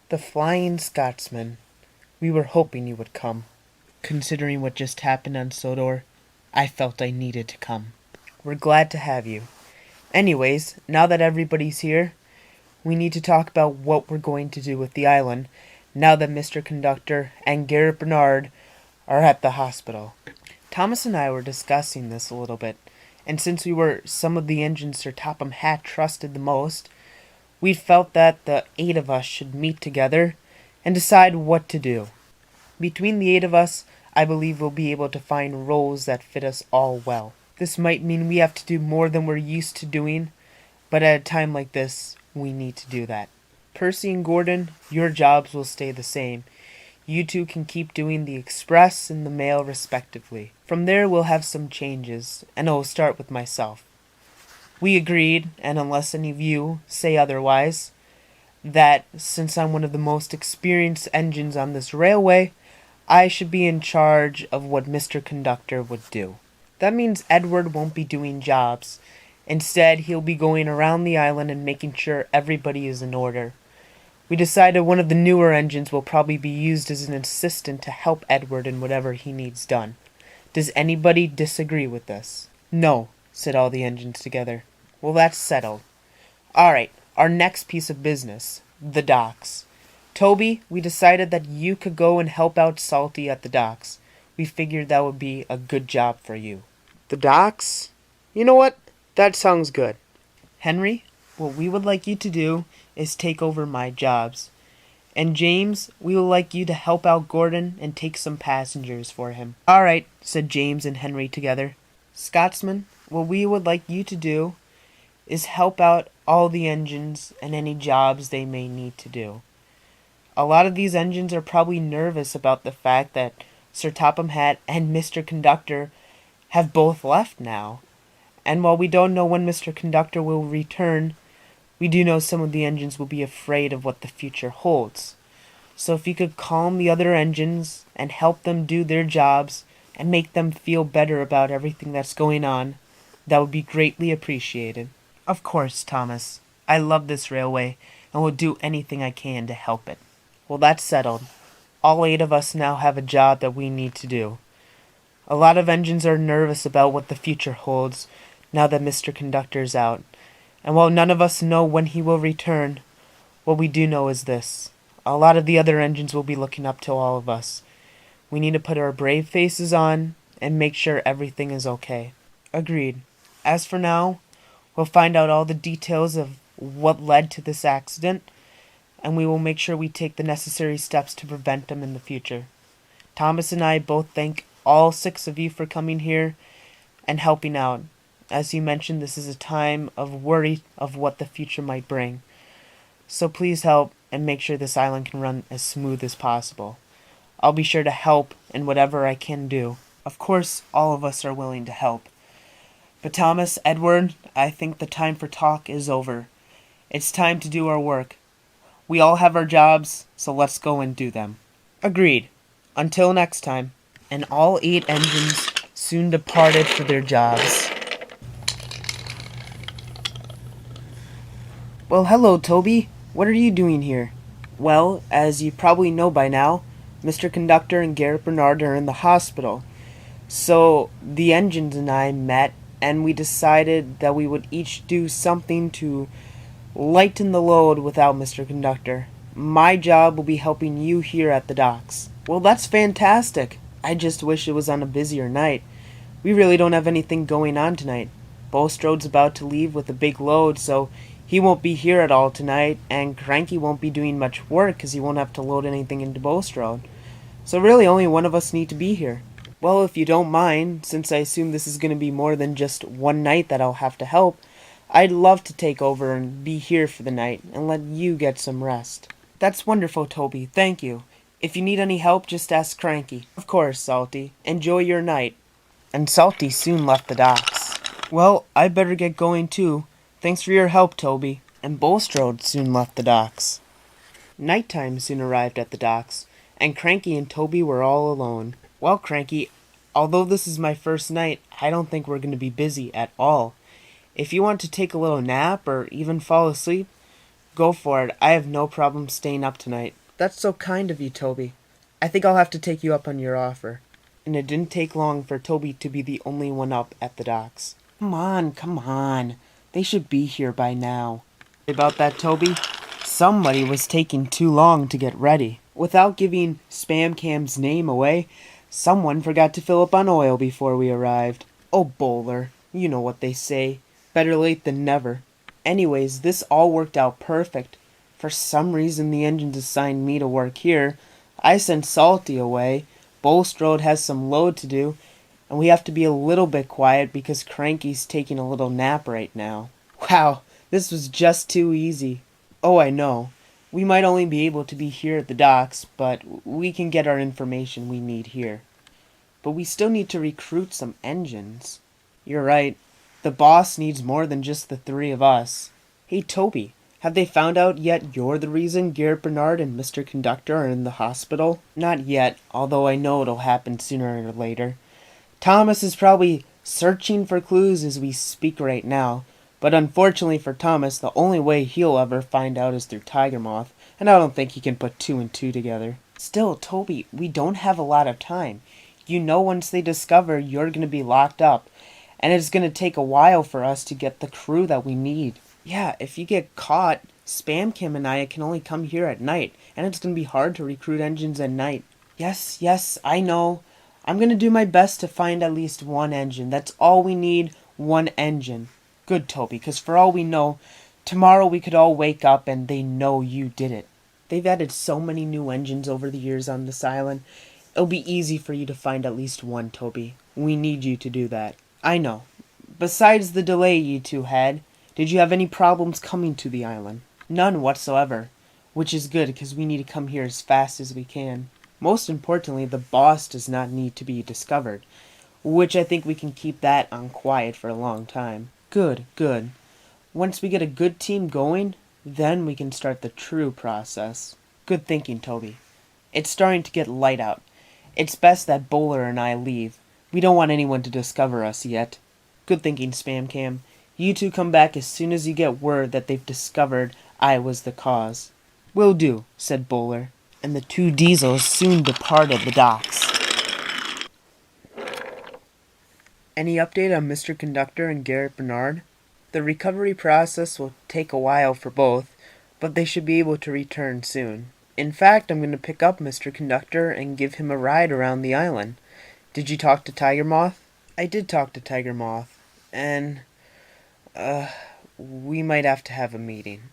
The Flying Scotsman. We were hoping you would come. Considering what just happened on Sodor, I felt I needed to come. We're glad to have you. Anyways, now that everybody's here, we need to talk about what we're going to do with the island now that Mr. Conductor and Garrett Bernard are at the hospital. Thomas and I were discussing this a little bit, and since we were some of the engines Sir Topham Hatt trusted the most, we felt that the 8 of us should meet together and decide what to do. Between the 8 of us, I believe we'll be able to find roles that fit us all well. This might mean we have to do more than we're used to doing, but at a time like this, we need to do that. Percy and Gordon, your jobs will stay the same. You two can keep doing the express and the mail respectively. From there, we'll have some changes, and I'll start with myself. We agreed, and unless any of you say otherwise, that since I'm one of the most experienced engines on this railway, I should be in charge of what Mr. Conductor would do. That means Edward won't be doing jobs. Instead, he'll be going around the island and making sure everybody is in order. We decided one of the newer engines will probably be used as an assistant to help Edward in whatever he needs done. Does anybody disagree with this? No, said all the engines together. Well, that's settled. Alright, our next piece of business, the docks. Toby, we decided that you could go and help out Salty at the docks. We figured that would be a good job for you. The docks? You know what? That sounds good. Henry, what we would like you to do is take over my jobs. And James, we would like you to help out Gordon and take some passengers for him. Alright, said James and Henry together. Scotsman, what we would like you to do is help out all the engines and any jobs they may need to do. A lot of these engines are probably nervous about the fact that Sir Topham Hatt and Mr. Conductor have both left now. And while we don't know when Mr. Conductor will return, we do know some of the engines will be afraid of what the future holds. So if you could calm the other engines and help them do their jobs and make them feel better about everything that's going on, that would be greatly appreciated. Of course, Thomas. I love this railway and will do anything I can to help it. Well, that's settled. All 8 of us now have a job that we need to do. A lot of engines are nervous about what the future holds now that Mr. Conductor's out. And while none of us know when he will return, what we do know is this. A lot of the other engines will be looking up to all of us. We need to put our brave faces on and make sure everything is okay. Agreed. As for now, we'll find out all the details of what led to this accident, and we will make sure we take the necessary steps to prevent them in the future. Thomas and I both thank all 6 of you for coming here and helping out. As you mentioned, this is a time of worry of what the future might bring. So please help and make sure this island can run as smooth as possible. I'll be sure to help in whatever I can do. Of course, all of us are willing to help. But Thomas, Edward, I think the time for talk is over. It's time to do our work. We all have our jobs, so let's go and do them. Agreed. Until next time. And all 8 engines soon departed for their jobs. Well, hello, Toby. What are you doing here? Well, as you probably know by now, Mr. Conductor and Garrett Bernard are in the hospital. So the engines and I met, and we decided that we would each do something to lighten the load without Mr. Conductor. My job will be helping you here at the docks. Well, that's fantastic. I just wish it was on a busier night. We really don't have anything going on tonight. Bulstrode's about to leave with a big load, so he won't be here at all tonight, and Cranky won't be doing much work because he won't have to load anything into Bulstrode. So really only one of us need to be here. Well, if you don't mind, since I assume this is going to be more than just one night that I'll have to help, I'd love to take over and be here for the night and let you get some rest. That's wonderful, Toby. Thank you. If you need any help, just ask Cranky. Of course, Salty. Enjoy your night. And Salty soon left the docks. Well, I better get going too. Thanks for your help, Toby. And Bulstrode soon left the docks. Nighttime soon arrived at the docks, and Cranky and Toby were all alone. Well, Cranky, although this is my first night, I don't think we're going to be busy at all. If you want to take a little nap or even fall asleep, Go for it. I have no problem staying up tonight. That's so kind of you, Toby. I think I'll have to take you up on your offer. And it didn't take long for Toby to be the only one up at the docks. Come on, come on. They should be here by now. About that, Toby? Somebody was taking too long to get ready. Without giving Spam Cam's name away, someone forgot to fill up on oil before we arrived. Oh, Bowler, you know what they say. Better late than never. Anyways, this all worked out perfect. For some reason, the engines assigned me to work here. I sent Salty away. Bulstrode has some load to do, and we have to be a little bit quiet because Cranky's taking a little nap right now. Wow, this was just too easy. Oh, I know. We might only be able to be here at the docks, but we can get our information we need here. But we still need to recruit some engines. You're right. The boss needs more than just the three of us. Hey, Toby, have they found out yet you're the reason Garrett Bernard and Mr. Conductor are in the hospital? Not yet, although I know it'll happen sooner or later. Thomas is probably searching for clues as we speak right now, but unfortunately for Thomas, the only way he'll ever find out is through Tiger Moth, and I don't think he can put two and two together. Still, Toby, we don't have a lot of time. You know once they discover you're going to be locked up, and it's going to take a while for us to get the crew that we need. Yeah, if you get caught, Spam Kim and I can only come here at night, and it's going to be hard to recruit engines at night. Yes, I know. I'm going to do my best to find at least one engine. That's all we need, one engine. Good, Toby, because for all we know, tomorrow we could all wake up and they know you did it. They've added so many new engines over the years on this island. It'll be easy for you to find at least one, Toby. We need you to do that. I know. Besides the delay you two had, did you have any problems coming to the island? None whatsoever, which is good because we need to come here as fast as we can. Most importantly, the boss does not need to be discovered, which I think we can keep that on quiet for a long time. Good. Once we get a good team going, then we can start the true process. Good thinking, Toby. It's starting to get light out. It's best that Bowler and I leave. We don't want anyone to discover us yet. Good thinking, Spam Cam. You two come back as soon as you get word that they've discovered I was the cause. Will do, said Bowler, and the two diesels soon departed the docks. Any update on Mr. Conductor and Garrett Bernard? The recovery process will take a while for both, but they should be able to return soon. In fact, I'm going to pick up Mr. Conductor and give him a ride around the island. Did you talk to Tiger Moth? I did talk to Tiger Moth, and, we might have to have a meeting.